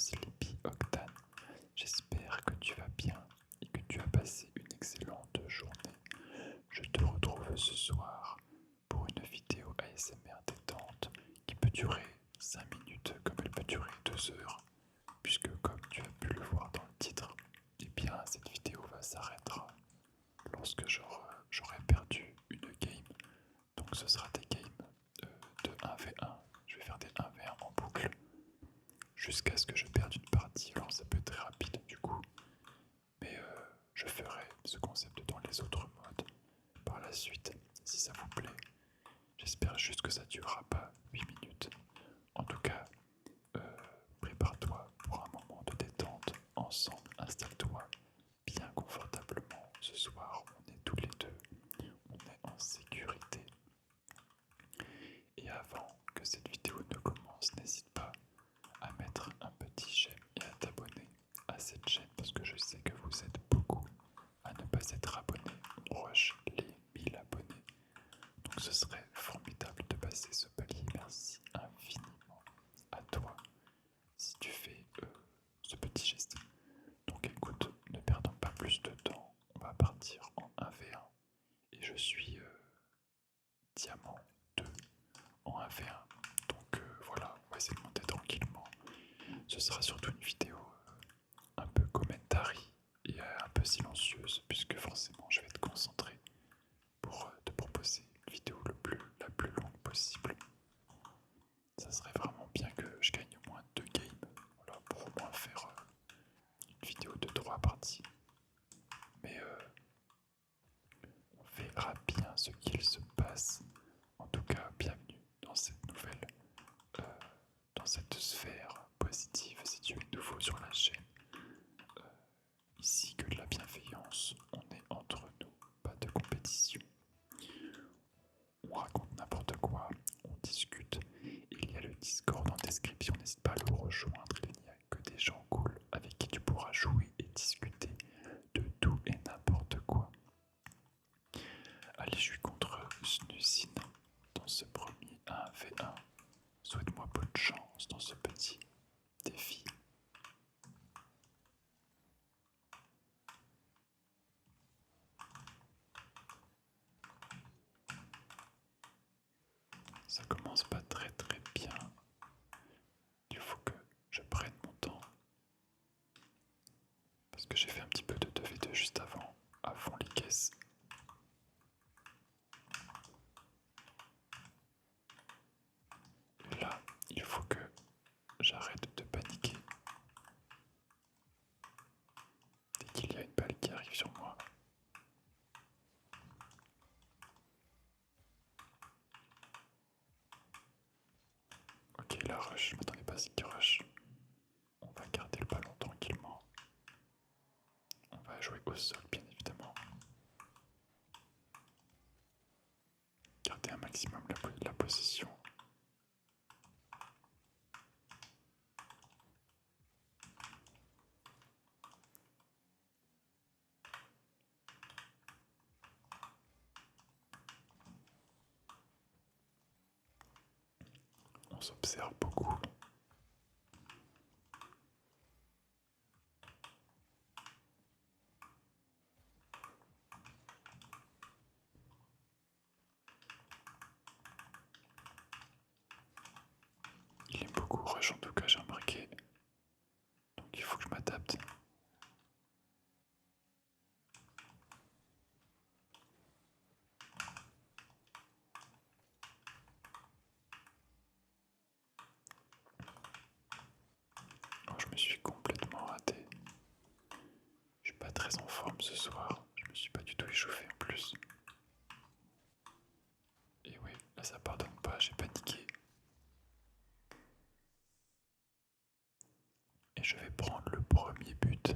Sleepy Octane. J'espère que tu vas bien et que tu as passé une excellente journée. Je te retrouve ce soir pour une vidéo ASMR détente qui peut durer 5 minutes comme elle peut durer 2 heures, puisque comme tu as pu le voir dans le titre, eh bien cette vidéo s'arrêtera lorsque j'aurai perdu une game. Donc ce sera des games de 1v1. Je vais faire des 1v1 en boucle jusqu'à ce que je perde une partie. Alors ça peut être très rapide du coup, mais je ferai ce concept dans les autres modes par la suite si ça vous plaît. J'espère juste que ça durera pas 8 minutes. En tout cas, prépare-toi pour un moment de détente ensemble. Installe-toi bien confortablement. Ce soir, on est tous les deux. On est en sécurité. Et avant que cette vidéo ne commence, n'hésite pas à mettre un petit j'aime et à t'abonner à cette chaîne parce que je sais que vous êtes beaucoup à ne pas être abonné. On rush les 1000 abonnés. Donc ce serait formidable de passer ce palier. Merci infiniment à toi si tu fais ce petit geste. Donc écoute, ne perdons pas plus de temps. On va partir en 1v1 et je suis diamant 2 en 1v1. Donc voilà, on va essayer de monter tranquillement. Ce sera surtout une vidéo un peu commentary et un peu silencieuse puisque forcément je vais être concentré pour te proposer une vidéo la plus longue possible. Ça serait vraiment bien que je gagne au moins 2 games, voilà, pour au moins faire une vidéo de 3 parties. Mais on verra bien ce qu'il se passe. En tout cas, bienvenue dans cette nouvelle, euh, dans cette sphère positive si tu es nouveau sur la chaîne. Ici que de la bienveillance, on est entre nous, pas de compétition. On raconte n'importe quoi, on discute. Il y a le Discord en description, n'hésite pas à le rejoindre. Il n'y a que des gens cool avec qui tu pourras jouer et discuter de tout et n'importe quoi. Allez, je suis contre Snusine dans ce premier 1v1. Souhaite-moi bonne chance dans ce petit défi. Ça commence pas très bien. Il faut que je prenne mon temps. Parce que j'ai fait un petit peu de 2v2 juste avant, à fond les caisses. Et là, il faut que j'arrête de paniquer. Dès qu'il y a une balle qui arrive sur moi. Ok, la rush, je m'attendais pas à ce qu'il rush. On va garder le ballon tranquillement. On va jouer au sol, bien évidemment. Garder un maximum la possession. On s'observe beaucoup. Il aime beaucoup rush en tout cas, j'ai remarqué. Donc il faut que je m'adapte. Oh, je me suis complètement raté. Je suis pas très en forme ce soir. Je me suis pas du tout échauffé en plus. Et oui, là ça pardonne pas, j'ai paniqué. Et je vais prendre le premier but.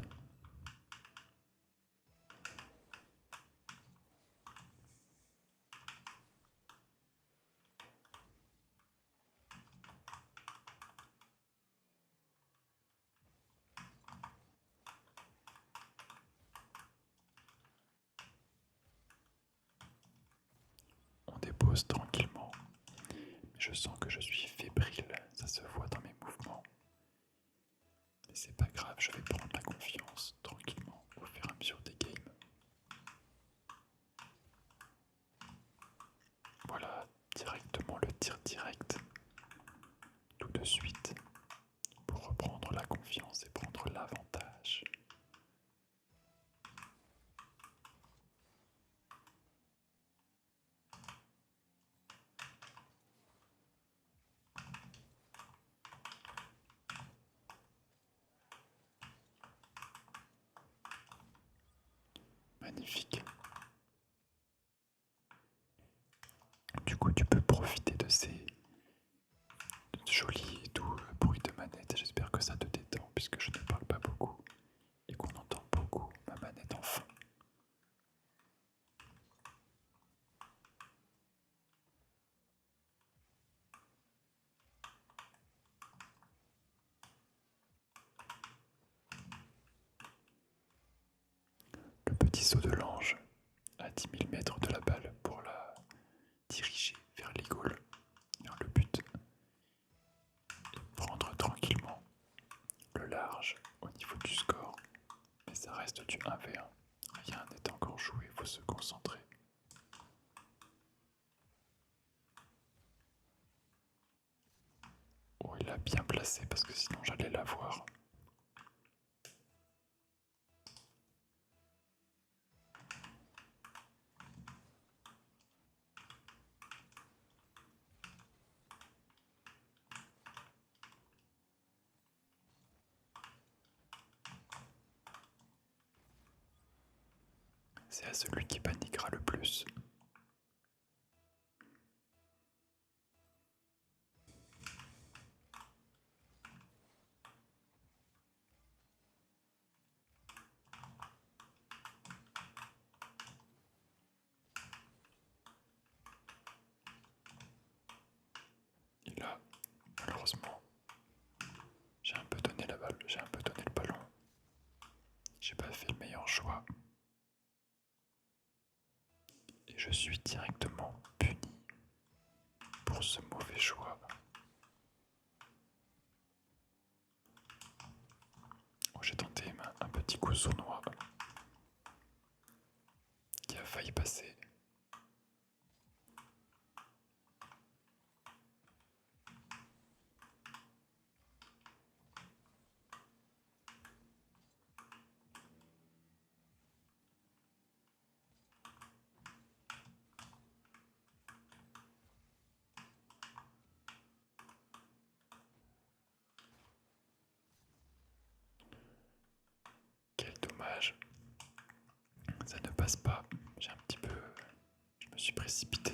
On dépose tranquillement. Mais je sens que je suis fébrile, ça se voit dans mes mouvements. c'est pas grave, je vais prendre la confiance tranquillement au fur et à mesure des games. Voilà, directement le tir direct, tout de suite, pour reprendre la confiance et prendre l'avantage. Magnifique. Du coup, tu peux profiter de ces jolis et doux bruits de manette. J'espère que ça te détend puisque je ne parle pas beaucoup et qu'on entend beaucoup ma manette en fond. Le petit saut de l'ange à 10 000 mètres de la balle pour la diriger vers les goals, vers le but, et prendre tranquillement le large au niveau du score. Mais ça reste du 1v1. Rien n'est encore joué, il faut se concentrer. Oh, il a bien placé parce que sinon j'allais l'avoir. C'est à celui qui paniquera le plus. Et là, malheureusement, j'ai un peu donné la balle, j'ai un peu donné le ballon. J'ai pas fait le meilleur choix. Et je suis directement puni pour ce mauvais choix. Oh, j'ai tenté un petit coup sournois qui a failli passer. Quel dommage. Ça ne passe pas. J'ai un petit peu... Je me suis précipité.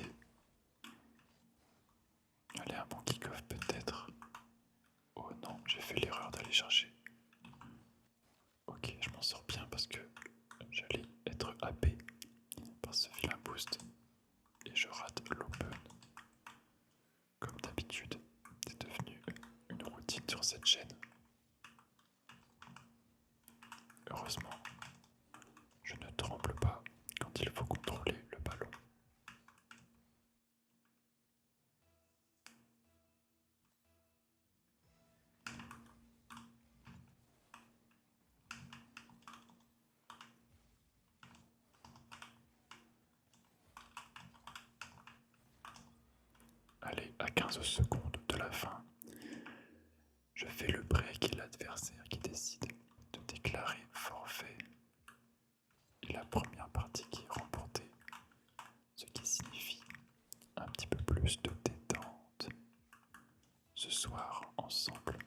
Allez, un bon kick-off peut-être. Oh non, j'ai fait l'erreur d'aller chercher. Ok, je m'en sors bien parce que j'allais être happé par ce vilain boost. Et je rate l'open. Comme d'habitude, c'est devenu une routine sur cette chaîne. Heureusement, je ne tremble pas quand il faut contrôler le ballon. Allez, à 15 secondes de la fin, je fais le break et l'adversaire qui décide de déclarer forfait. Et la première partie qui est remportée, ce qui signifie un petit peu plus de détente ce soir ensemble.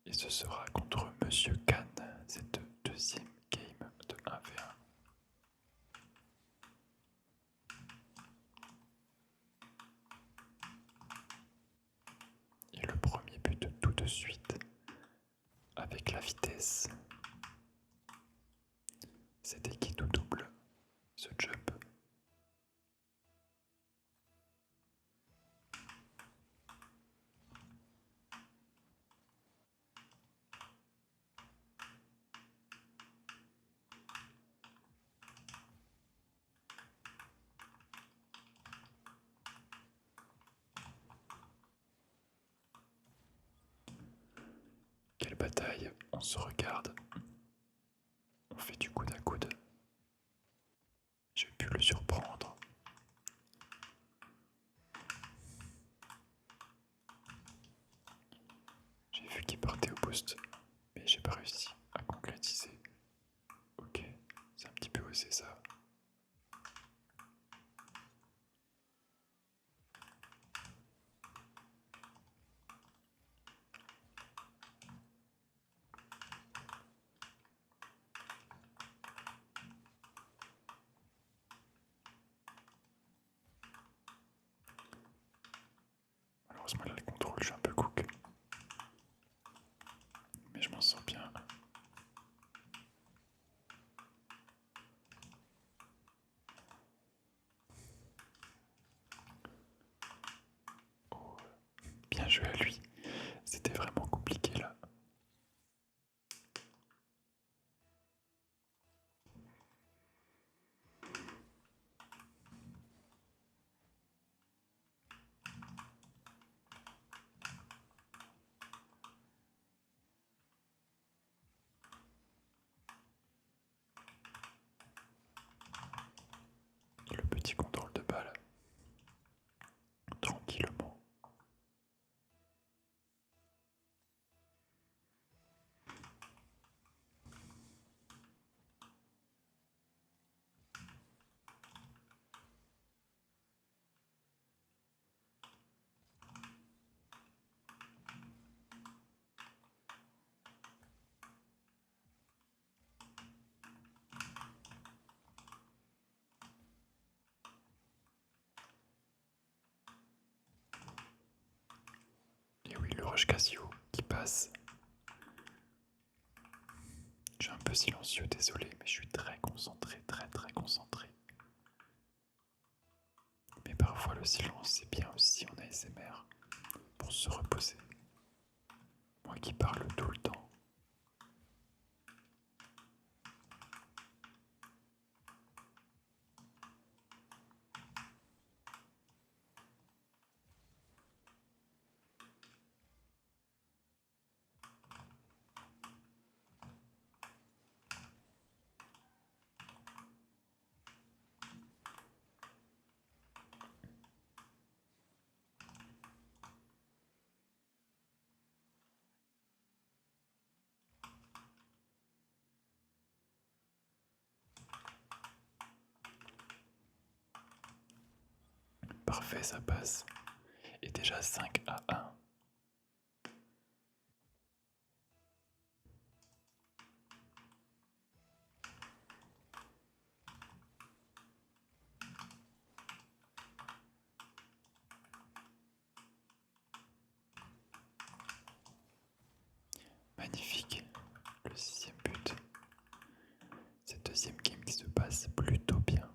Et ce sera contre Monsieur Khan, cette deuxième game de 1v1. Et le premier but tout de suite, avec la vitesse. C'était qui tout double, ce jump. bataille, on se regarde, on fait du coude à coude. J'ai pu le surprendre. J'ai vu qu'il partait au boost, mais j'ai pas réussi à concrétiser. Ok, c'est un petit peu osé ça. Malheureusement là le contrôle, je suis un peu cook. Mais je m'en sors bien. Oh, bien joué à lui. C'était vraiment compliqué là. Le petit contrôle de balle. Tranquillement. Et oui, le Roche Casio qui passe. Je suis un peu silencieux, désolé, mais je suis très concentré, très concentré. Mais parfois le silence c'est bien aussi en ASMR pour se reposer. Moi qui parle tout le temps. Parfait, ça passe. Et déjà 5-1. Magnifique. Le 6e but. Cette deuxième game qui se passe plutôt bien.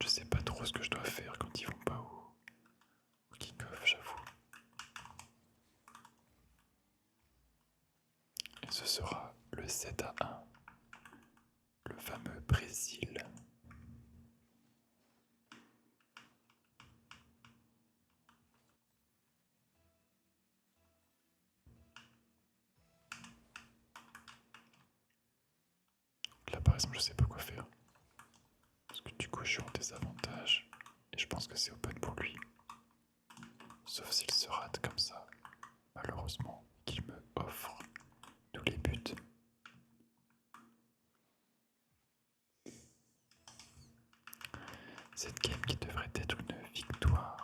Je sais pas trop ce que je dois faire quand ils vont pas au kick-off, j'avoue. Et ce sera le 7-1. Le fameux Brésil. Là par exemple je sais pas quoi faire. Parce que du coup je suis en désavantage. Et je pense que c'est open pour lui. Sauf s'il se rate comme ça. Malheureusement, qu'il me offre tous les buts. Cette game qui devrait être une victoire.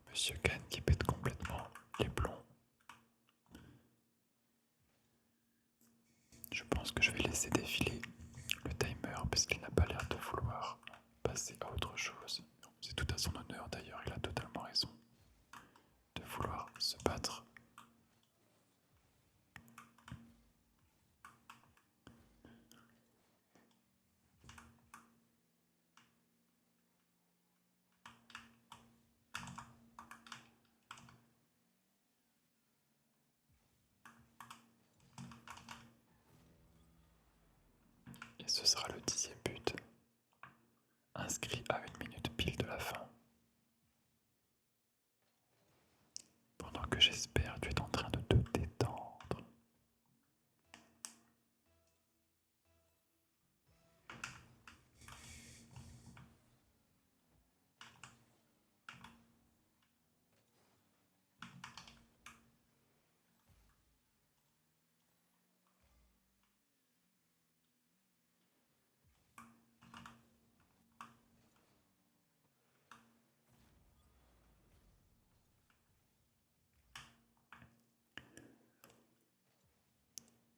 Monsieur Khan qui pète complètement les plombs. Je pense que je vais laisser défiler le timer parce qu'il n'a pas l'air de vouloir passer. Et ce sera le 10e but, inscrit à 1 minute pile de la fin. Pendant que j'espère, tu es en train de te détendre.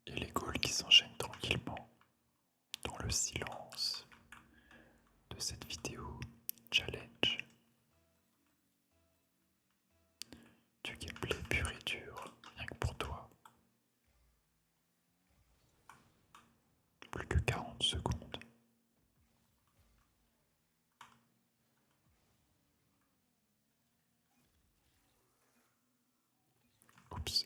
Et les goals qui s'enchaînent tranquillement dans le silence de cette vidéo challenge du gameplay pur et dur, rien que pour toi. Plus que 40 secondes. Oups.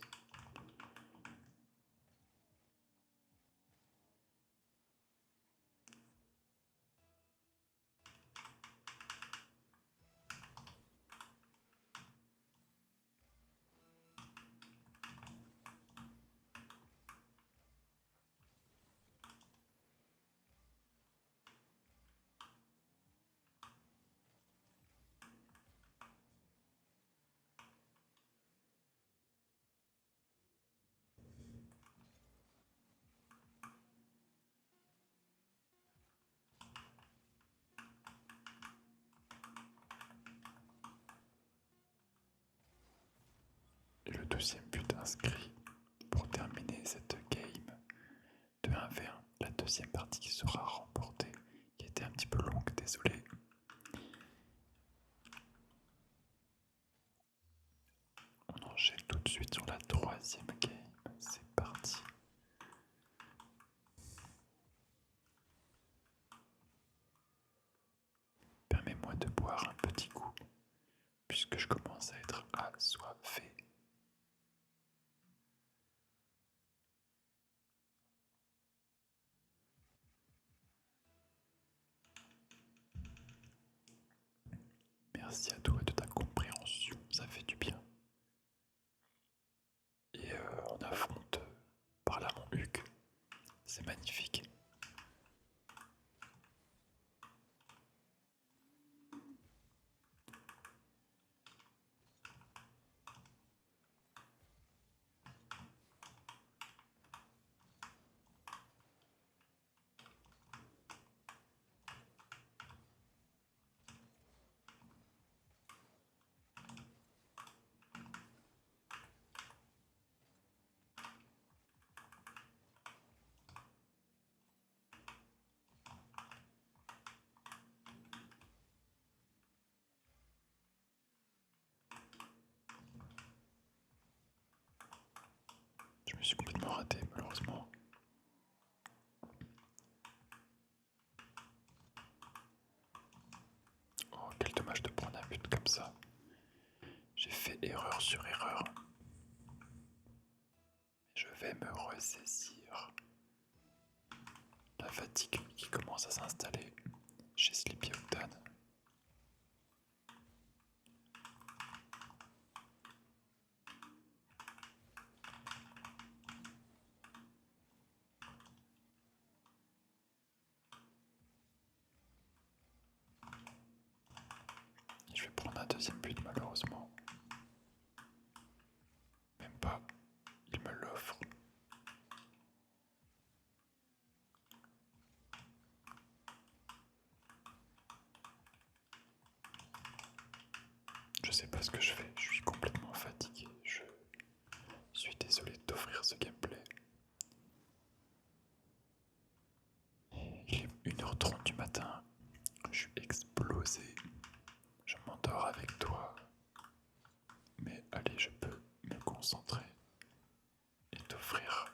Et le 12e but inscrit pour terminer cette game de 1v1. La deuxième partie qui sera remportée, qui était un petit peu longue, désolé. On enchaîne tout de suite sur la 3e game. C'est parti. Permets-moi de boire un petit coup, puisque je commence à être assoiffé. Merci à toi de ta compréhension, ça fait du bien. Et on affronte par là mon Hugues, c'est magnifique. Je me suis complètement raté malheureusement. Oh, quel dommage de prendre un but comme ça. J'ai fait erreur sur erreur. Je vais me ressaisir. La fatigue qui commence à s'installer chez Sleepy Octane. Je vais prendre un deuxième but malheureusement. Même pas, il me l'offre. Je sais pas ce que je fais, je suis complètement fatigué. Je suis désolé de t'offrir ce gameplay. Il est 1h30 du matin, je suis explosé. Je m'endors avec toi. Mais allez, je peux me concentrer et t'offrir.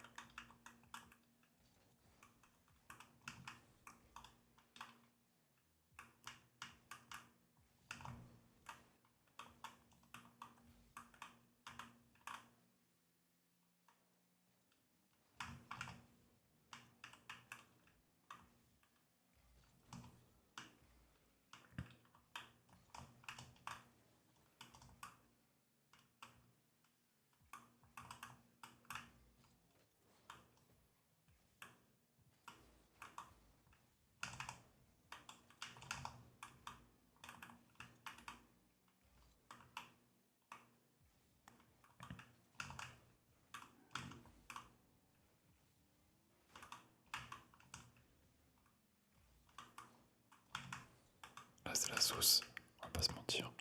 sauce, on va pas se mentir.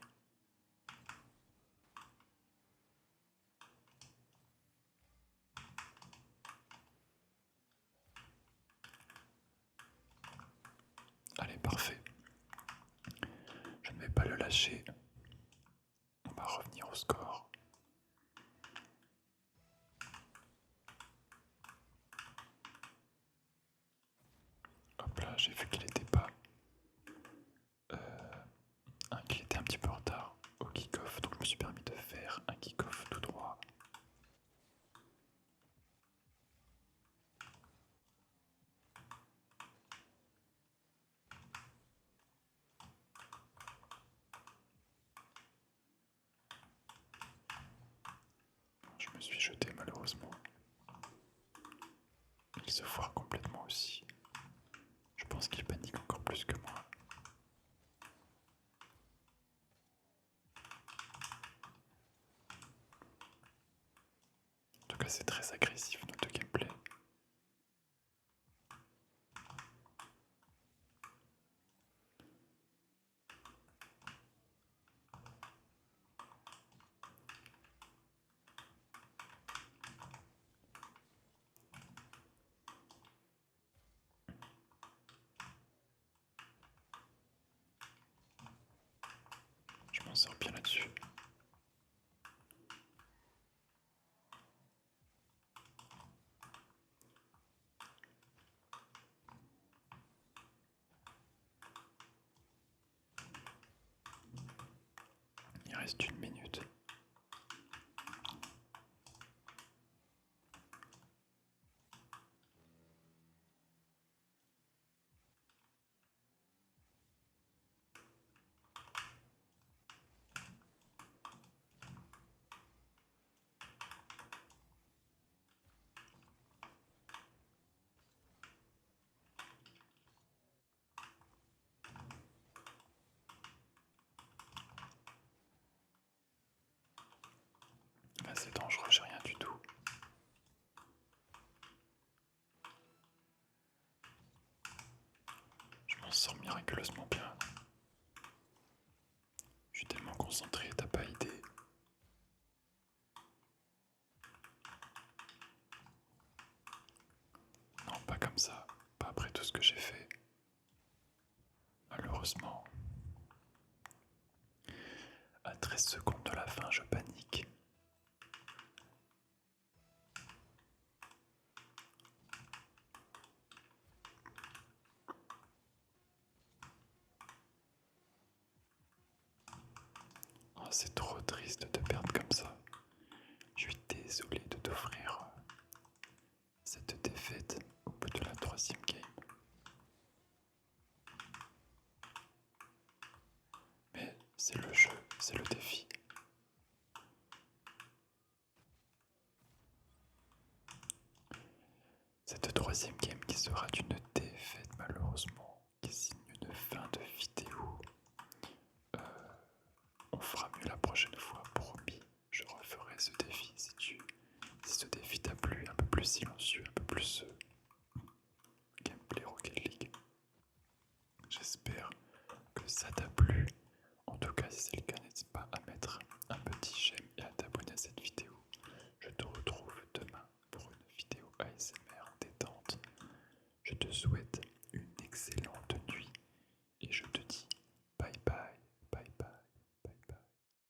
Allez, parfait. Je ne vais pas le lâcher. On va revenir au score. Hop là, j'ai vu qu'il était pas... qu'il était un petit peu en retard au kick-off, donc je me suis permis de faire un kick-off tout droit. Je me suis jeté malheureusement. Il se foire complètement aussi. Je pense qu'il panique encore plus que moi. En tout cas, c'est très agressif notre gameplay. Je m'en sors bien là-dessus. Il reste 1 minute. Là, c'est dangereux, j'ai rien du tout. Je m'en sors miraculeusement bien. Je suis tellement concentré, t'as pas idée. Non, pas comme ça. Pas après tout ce que j'ai fait. Malheureusement. À 13 secondes de la fin, je panique. Oh, c'est trop triste de perdre comme ça. Je suis désolé de t'offrir cette défaite au bout de la 3e game. Mais c'est le jeu, c'est le défi. Cette 3e game qui sera d'une défaite malheureusement, qui signe une fin de vidéo. On fera mieux la prochaine fois, promis. Je referai ce défi si ce défi t'a plu, un peu plus silencieux, un peu plus gameplay Rocket League. J'espère que ça t'a plu. En tout cas, si c'est le cas, n'hésite pas à mettre un petit j'aime et à t'abonner à cette vidéo. Je te retrouve demain pour une vidéo ASMR détente. Je te souhaite